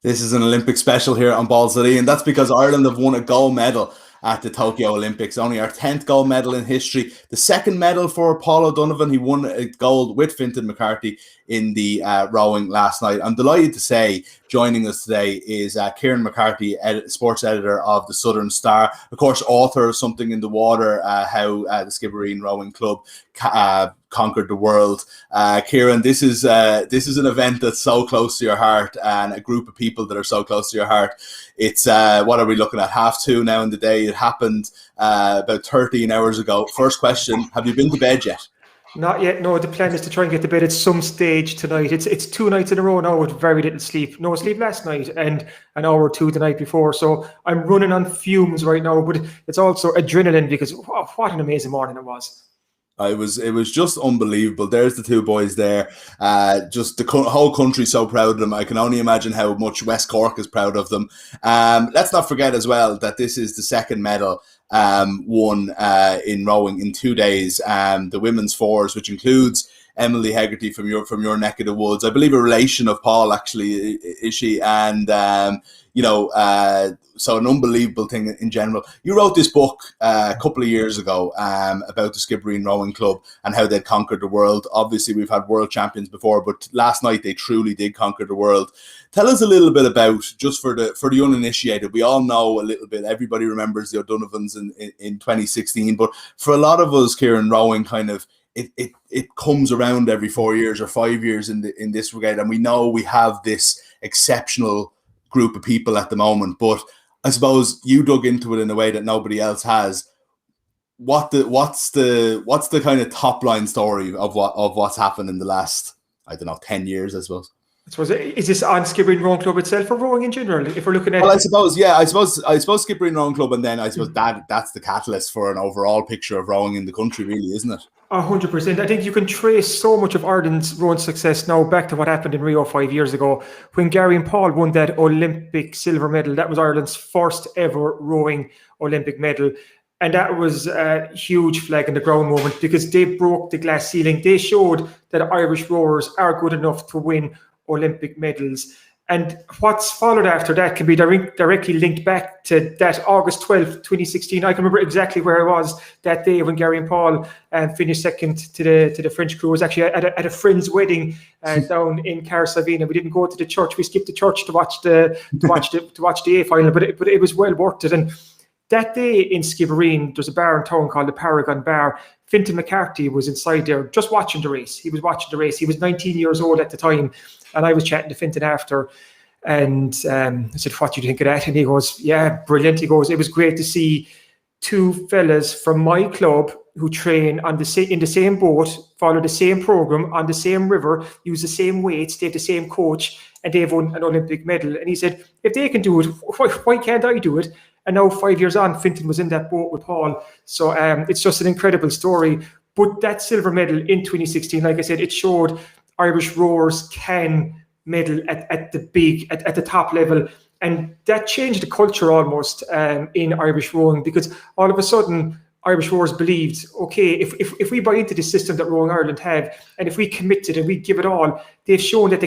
This is an Olympic special here on Balls.ie, and that's because Ireland have won a gold medal at the Tokyo Olympics. Only our 10th gold medal in history. The second medal for Paul O'Donovan. He won a gold with Fintan McCarthy in the rowing last night. I'm delighted to say joining us today is Kieran McCarthy, sports editor of the Southern Star, of course, author of Something in the Water, how the Skibbereen Rowing Club conquered the world. Kieran, this is an event that's so close to your heart, and a group of people that are so close to your heart. It's what are we looking at? 2:30 now in the day. It happened about 13 hours ago. First question: have you been to bed yet? Not yet. No, the plan is to try and get to bed at some stage tonight. It's 2 nights in a row now with very little sleep. No sleep last night and an hour or two the night before. So I'm running on fumes right now, but it's also adrenaline because what an amazing morning it was. It was just unbelievable. There's the two boys there. Just the whole country so proud of them. I can only imagine how much West Cork is proud of them. Let's not forget as well that this is the second medal won in rowing in 2 days. The women's fours, which includes Emily Hegarty from your neck of the woods. I believe a relation of Paul, actually, is she? And so an unbelievable thing in general. You wrote this book a couple of years ago about the Skibbereen Rowing Club and how they'd conquered the world. Obviously, we've had world champions before, but last night they truly did conquer the world. Tell us a little bit about, just for the uninitiated, we all know a little bit. Everybody remembers the O'Donovans in 2016, but for a lot of us, Kieran, rowing kind of it comes around every 4 years or 5 years in this regard, and we know we have this exceptional group of people at the moment. But I suppose you dug into it in a way that nobody else has. What's the kind of top line story of what's happened in the last, I don't know, 10 years, I suppose? I suppose, is this on Skibbereen Rowing Club itself or rowing in general? If we're looking at, well, I suppose Skibbereen Rowing Club, and then I suppose that's the catalyst for an overall picture of rowing in the country, really, isn't it? 100%. I think you can trace so much of Ireland's rowing success now back to what happened in Rio 5 years ago when Gary and Paul won that Olympic silver medal. That was Ireland's first ever rowing Olympic medal. And that was a huge flag in the ground moment because they broke the glass ceiling. They showed that Irish rowers are good enough to win Olympic medals. And what's followed after that can be directly linked back to that August 12th, 2016. I can remember exactly where I was that day when Gary and Paul finished second to the French crew. It was actually at a friend's wedding down in Carsavina. We didn't go to the church. We skipped the church to watch the A final, but it was well worth it. And that day in Skibbereen, there's a bar in town called the Paragon Bar. Fintan McCarthy was inside there just watching the race. He was watching the race. He was 19 years old at the time. And I was chatting to Fintan after. And I said, what do you think of that? And he goes, yeah, brilliant. He goes, it was great to see two fellas from my club who train in the same boat, follow the same program, on the same river, use the same weights, they have the same coach, and they've won an Olympic medal. And he said, if they can do it, why can't I do it? And now 5 years on, Fintan was in that boat with Paul. So it's just an incredible story. But that silver medal in 2016, like I said, it showed Irish rowers can medal at the top level. And that changed the culture almost in Irish rowing, because all of a sudden Irish rowers believed, okay, if we buy into the system that Rowing Ireland have, and if we commit to it and we give it all, they've shown that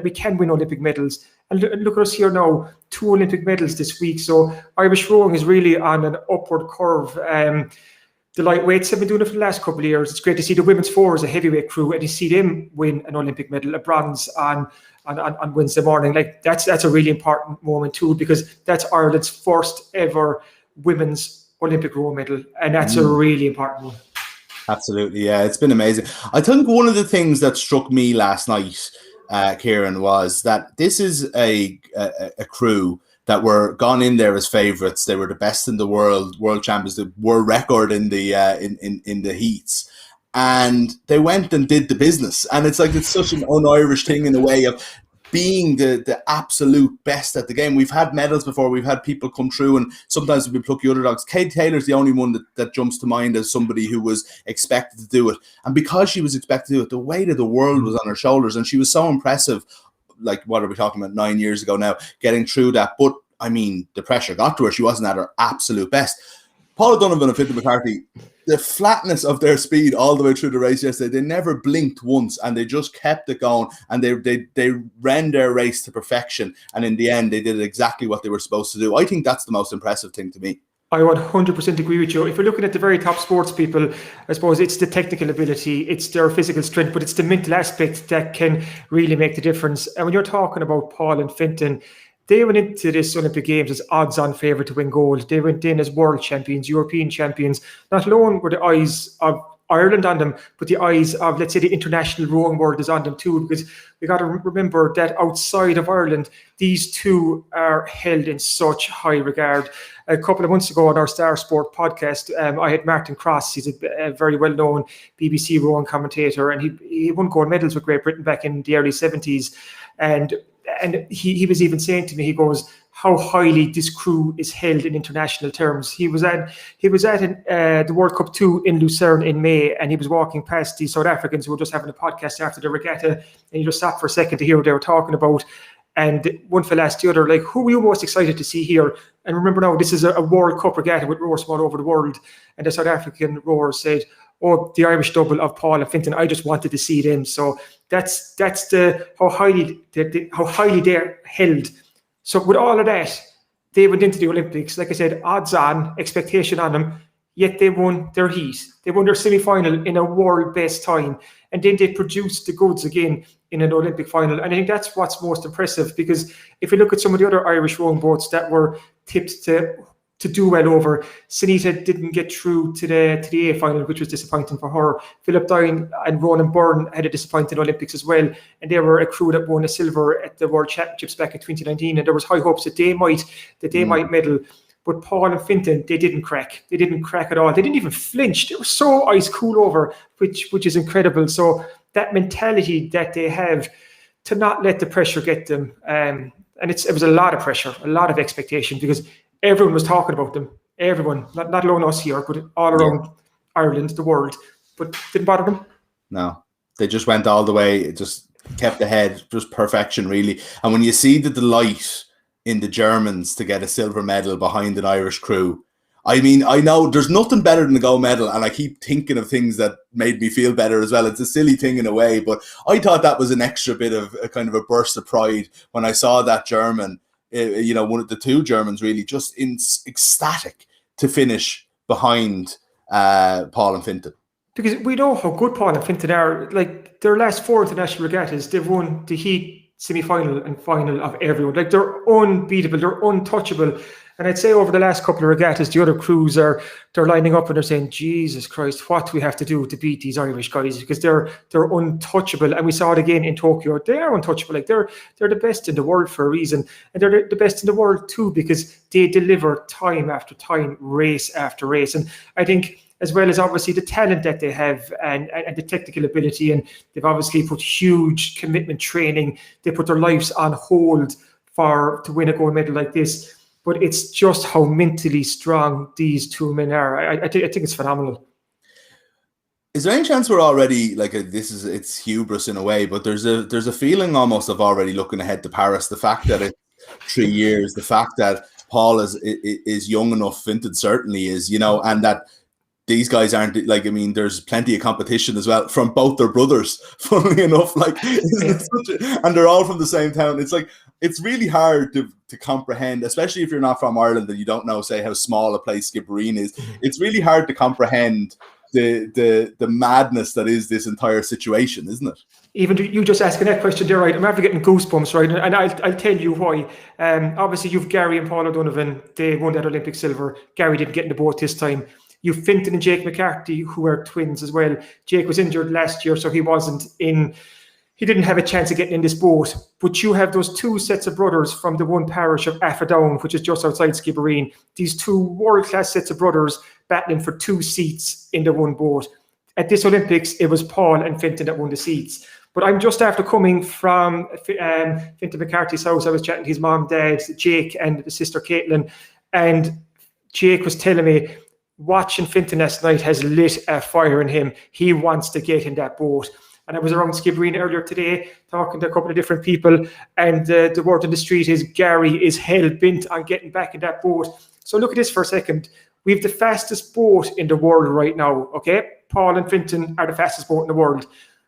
we can win Olympic medals. And look at us here now, 2 Olympic medals this week. So Irish rowing is really on an upward curve. The lightweights have been doing it for the last couple of years. It's great to see the women's four as a heavyweight crew and to see them win an Olympic medal, a bronze on Wednesday morning. Like that's a really important moment too, because that's Ireland's first ever women's Olympic rowing medal, and that's a really important one. Absolutely, yeah, it's been amazing. I think one of the things that struck me last night, Kieran, was that this is a crew that were gone in there as favourites. They were the best in the world champions, the world record in the in the heats, and they went and did the business. And it's like, it's such an un-Irish thing in a way of being the absolute best at the game. We've had medals before. We've had people come through, and sometimes we pluck the underdogs. Kate Taylor's the only one that jumps to mind as somebody who was expected to do it. And because she was expected to do it, the weight of the world was on her shoulders, and she was so impressive. Like, what are we talking about, 9 years ago now, getting through that. But I mean, the pressure got to her. She wasn't at her absolute best. Paul Donovan and Fintan McCarthy, the flatness of their speed all the way through the race yesterday, they never blinked once, and they just kept it going, and they ran their race to perfection, and in the end they did exactly what they were supposed to do. I think that's the most impressive thing to me. I 100% agree with you. If you're looking at the very top sports people, I suppose it's the technical ability, it's their physical strength, but it's the mental aspect that can really make the difference. And when you're talking about Paul and Fintan, they went into this Olympic Games as odds-on favourite to win gold. They went in as world champions, European champions. Not alone were the eyes of Ireland on them, but the eyes of, let's say, the international rowing world is on them too, because we got to remember that outside of Ireland, these two are held in such high regard. A couple of months ago on our Star Sport podcast, I had Martin Cross. He's a very well-known BBC rowing commentator, and he won gold medals with Great Britain back in the early 70s. And he was even saying to me, he goes, how highly this crew is held in international terms. He was at the World Cup 2 in Lucerne in May, and he was walking past the South Africans who were just having a podcast after the regatta, and he just stopped for a second to hear what they were talking about. And one fell asked the other, like, who were you most excited to see here? And remember now, this is a World Cup regatta with rowers from all over the world. And the South African rower said, oh, the Irish double of Paul and Fintan, I just wanted to see them. So that's how highly they're held. So with all of that, they went into the Olympics, like I said, odds on, expectation on them, yet they won their heat. They won their semi-final in a world best time. And then they produced the goods again in an Olympic final. And I think that's what's most impressive, because if you look at some of the other Irish rowing boats that were tipped to do well over, Sunita didn't get through to the A final, which was disappointing for her. Philip Dine and Ronan Byrne had a disappointing Olympics as well, and they were a crew that won a silver at the World Championships back in 2019, and there was high hopes that they might medal. But Paul and Fintan, they didn't crack. They didn't crack at all. They didn't even flinch. They were so ice cool over, which is incredible. So that mentality that they have to not let the pressure get them, and it was a lot of pressure, a lot of expectation, because everyone was talking about them. Everyone, not alone us here, but all around Ireland, the world. But didn't bother them. No, they just went all the way. It just kept ahead, just perfection, really. And when you see the delight in the Germans to get a silver medal behind an Irish crew, I mean, I know there's nothing better than a gold medal, and I keep thinking of things that made me feel better as well. It's a silly thing in a way, but I thought that was an extra bit of a kind of a burst of pride when I saw that German, one of the two Germans really just ecstatic to finish behind Paul and Fintan. Because we know how good Paul and Fintan are. Like, their last 4 international regattas, they've won the heat, semi-final and final of everyone. Like, they're unbeatable, they're untouchable. And I'd say over the last couple of regattas, the other crews they're lining up and they're saying, Jesus Christ, what do we have to do to beat these Irish guys? Because they're untouchable. And we saw it again in Tokyo. They are untouchable. Like, they're the best in the world for a reason. And they're the best in the world too, because they deliver time after time, race after race. And I think, as well as obviously the talent that they have and the technical ability, and they've obviously put huge commitment training. They put their lives on hold to win a gold medal like this. But it's just how mentally strong these two men are. I think it's phenomenal. Is there any chance we're already it's hubris in a way, but there's a feeling almost of already looking ahead to Paris. The fact that it's 3 years, the fact that Paul is young enough, Fintan certainly is, and that these guys aren't there's plenty of competition as well from both their brothers, funnily enough, and they're all from the same town. It's like, it's really hard to comprehend, especially if you're not from Ireland and you don't know, say, how small a place Skibbereen is. It's really hard to comprehend the madness that is this entire situation, isn't it? Even you just asking that question there, right? I'm after getting goosebumps, right? And I'll tell you why. Obviously, you've Gary and Paul O'Donovan. They won that Olympic silver. Gary didn't get in the boat this time. You've Fintan and Jake McCarthy, who are twins as well. Jake was injured last year, so he didn't have a chance of getting in this boat. But you have those two sets of brothers from the one parish of Affadown, which is just outside Skibbereen. These two world-class sets of brothers battling for 2 seats in the one boat. At this Olympics, it was Paul and Fintan that won the seats. But I'm just after coming from Fintan McCarthy's house. I was chatting to his mom, dad, Jake, and his sister Caitlin. And Jake was telling me, watching Fintan last night has lit a fire in him. He wants to get in that boat. And I was around Skibbereen earlier today talking to a couple of different people, and the word on the street is Gary is hell-bent on getting back in that boat. So look at this for a second. We have the fastest boat in the world right now, okay? Paul and Fintan are the fastest boat in the world.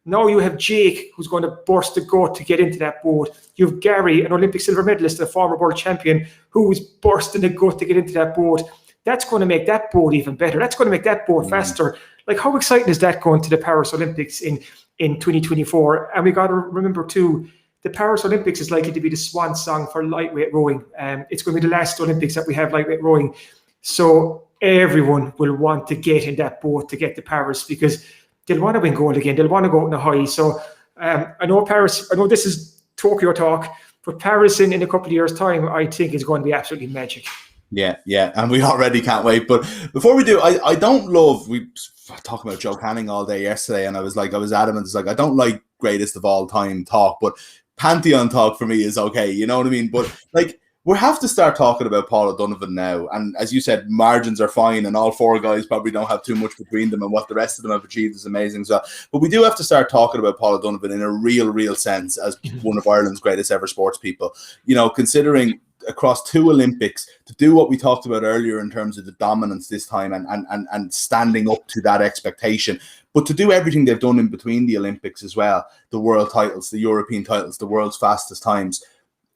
Now you have Jake, who's going to burst the gut to get into that boat. You have Gary, an Olympic silver medalist, a former world champion, who is bursting the gut to get into that boat. That's going to make that boat even better. That's going to make that boat faster. Like, how exciting is that going to the Paris Olympics in 2024? And we got to remember too, the Paris Olympics is likely to be the swan song for lightweight rowing. It's going to be the last Olympics that we have lightweight rowing. So everyone will want to get in that boat to get to Paris, because they'll want to win gold again. They'll want to go out on a high. So I know this is Tokyo talk, but Paris in a couple of years' time, I think is going to be absolutely magic. Yeah, and we already can't wait. But before we do, I don't love, we were talking about Joe Canning all day yesterday, and I was adamant. It's like, I don't like greatest of all time talk, but Pantheon talk for me is okay. You know what I mean? But like, we have to start talking about Paul O'Donovan now. And as you said, margins are fine, and all four guys probably don't have too much between them, and what the rest of them have achieved is amazing. So, but we do have to start talking about Paul O'Donovan in a real sense as one of Ireland's greatest ever sports people. You know, considering across 2 Olympics to do what we talked about earlier in terms of the dominance this time and standing up to that expectation, but to do everything they've done in between the Olympics as well, the world titles, the European titles, the world's fastest times.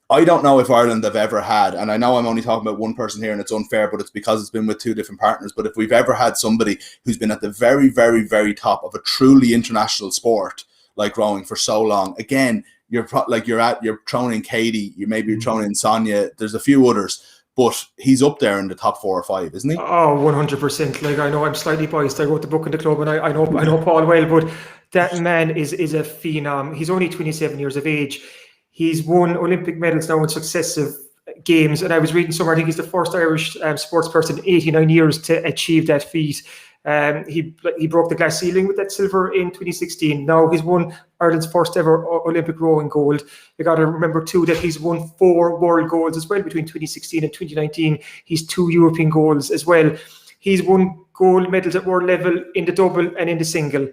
I don't know if Ireland have ever had, and I know I'm only talking about one person here and it's unfair, but it's because it's been with 2 different partners, but if we've ever had somebody who's been at the very, very, very top of a truly international sport like rowing for so long, again, you're throwing in Katie, you're throwing in Sonia, there's a few others, but he's up there in the top 4 or 5, isn't he? Oh, 100%. Like, I know I'm slightly biased. I wrote the book in the club, and I know Paul well, but that man is a phenom. He's only 27 years of age. He's won Olympic medals now in successive games, and I was reading somewhere, I think he's the first Irish sports person in 89 years to achieve that feat. He broke the glass ceiling with that silver in 2016. Now he's won Ireland's first ever Olympic rowing gold. You got to remember too that he's won 4 world golds as well between 2016 and 2019. He's 2 European golds as well. He's won gold medals at world level in the double and in the single.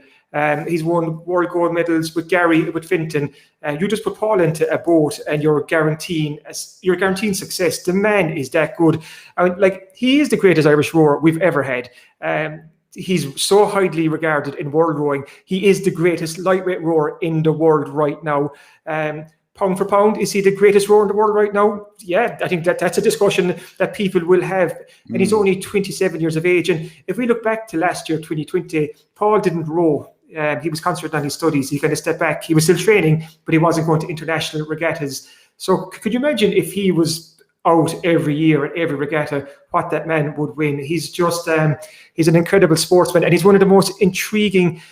He's won world gold medals with Gary, with Fintan. You just put Paul into a boat and you're guaranteeing success. The man is that good. I mean, like, he is the greatest Irish rower we've ever had. He's so highly regarded in world rowing. He is the greatest lightweight rower in the world right now. Pound for pound, is he the greatest rower in the world right now? Yeah, I think that's a discussion that people will have. And he's only 27 years of age. And if we look back to last year, 2020, Paul didn't row. He was concentrating on his studies. He kind of stepped back. He was still training, but he wasn't going to international regattas. So could you imagine if he was out every year at every regatta, what that man would win? He's just, he's an incredible sportsman, and he's one of the most intriguing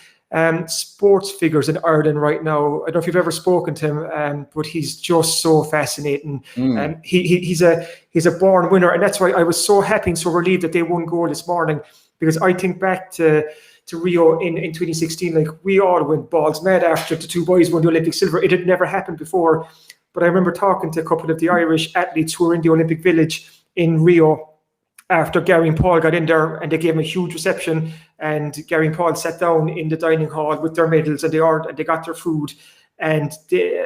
sports figures in Ireland right now. I don't know if you've ever spoken to him, but he's just so fascinating. He's a born winner, and that's why I was so happy and so relieved that they won gold this morning, because I think back to Rio in 2016, like, we all went balls mad after the 2 boys won the Olympic silver. It had never happened before. But I remember talking to a couple of the Irish athletes who were in the Olympic Village in Rio after Gary and Paul got in there, and they gave him a huge reception. And Gary and Paul sat down in the dining hall with their medals, and they got their food. And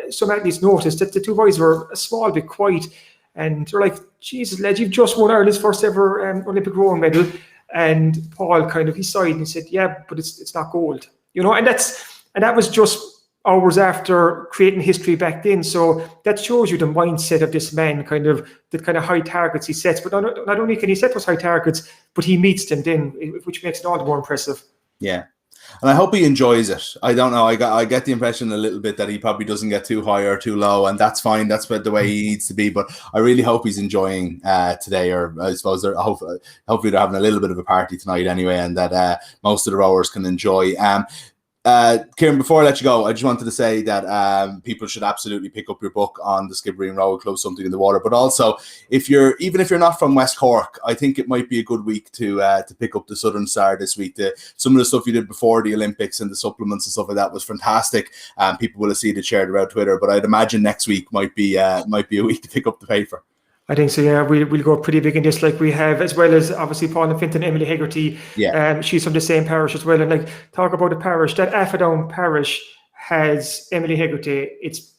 some athletes noticed that the 2 boys were a small bit quiet. And they're like, Jesus, lad, you've just won Ireland's first ever Olympic rowing medal. And Paul he sighed and he said, yeah, but it's not gold. You know, and that was just hours after creating history back then. So that shows you the mindset of this man, the kind of high targets he sets. But not only can he set those high targets, but he meets them then, which makes it all the more impressive. Yeah. And I hope he enjoys it. I don't know. I get the impression a little bit that he probably doesn't get too high or too low, and that's fine. That's the way he needs to be. But I really hope he's enjoying today, or I suppose hopefully they're having a little bit of a party tonight anyway, and that most of the rowers can enjoy. Kieran, before I let you go, I just wanted to say that people should absolutely pick up your book on the Skibbereen Rowing Club, Something in the Water. But also, even if you're not from West Cork, I think it might be a good week to pick up the Southern Star this week. Some of the stuff you did before the Olympics and the supplements and stuff like that was fantastic. People will have seen it shared around Twitter. But I'd imagine next week might be a week to pick up the paper. I think so, yeah. We'll go pretty big in this, like we have, as well as obviously Paul and Fintan, Emily Hegarty. Yeah. She's from the same parish as well. And like, talk about the parish, that Affadown parish has Emily Hegarty. It's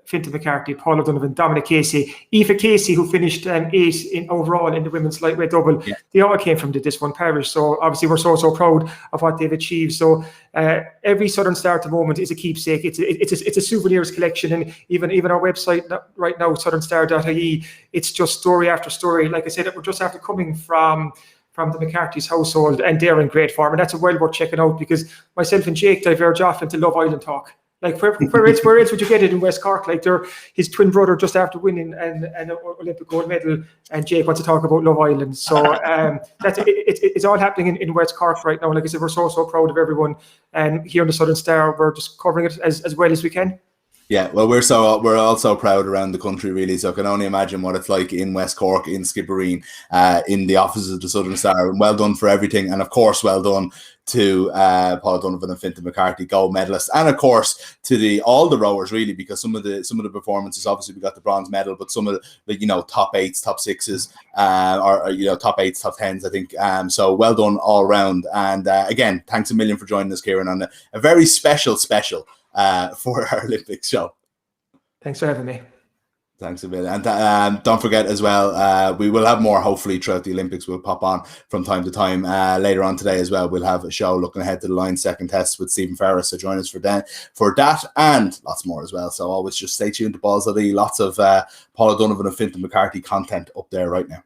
Fintan McCarthy, Paul O'Donovan, Dominic Casey, Aoife Casey, who finished 8th in overall in the women's lightweight double. Yeah. They all came from this one parish. So obviously we're so proud of what they've achieved. So every Southern Star at the moment is a keepsake. It's a souvenirs collection, and even our website right now, southernstar.ie, it's just story after story. Like I said, we're just after coming from the McCarthy's household, and they're in great form, and that's well worth checking out, because myself and Jake diverge often to Love Island talk. Like where else would you get it in West Cork? Like his twin brother just after winning an Olympic gold medal, and Jake wants to talk about Love Island. So it's all happening in West Cork right now. Like I said, we're so proud of everyone, and here in the Southern Star, we're just covering it as well as we can. Yeah, well, we're also proud around the country, really. So I can only imagine what it's like in West Cork, in Skibbereen, in the offices of the Southern Star. And well done for everything, and of course, well done to Paul Donovan and Fintan McCarthy, gold medalists, and of course to all the rowers, really, because some of the performances, obviously we got the bronze medal, but some of the top 8s, top 6s, or top 8s, top 10s, I think. So well done all round, and again, thanks a million for joining us, Kieran, on a very special for our Olympics show. Thanks for having me. Thanks a bit. And don't forget as well, we will have more hopefully throughout the Olympics. We'll pop on from time to time. Later on today as well, we'll have a show looking ahead to the Lions second test with Stephen Ferris. So join us for that and lots more as well. So always just stay tuned to Balls.ie. Lots of Paul O'Donovan and Fintan McCarthy content up there right now.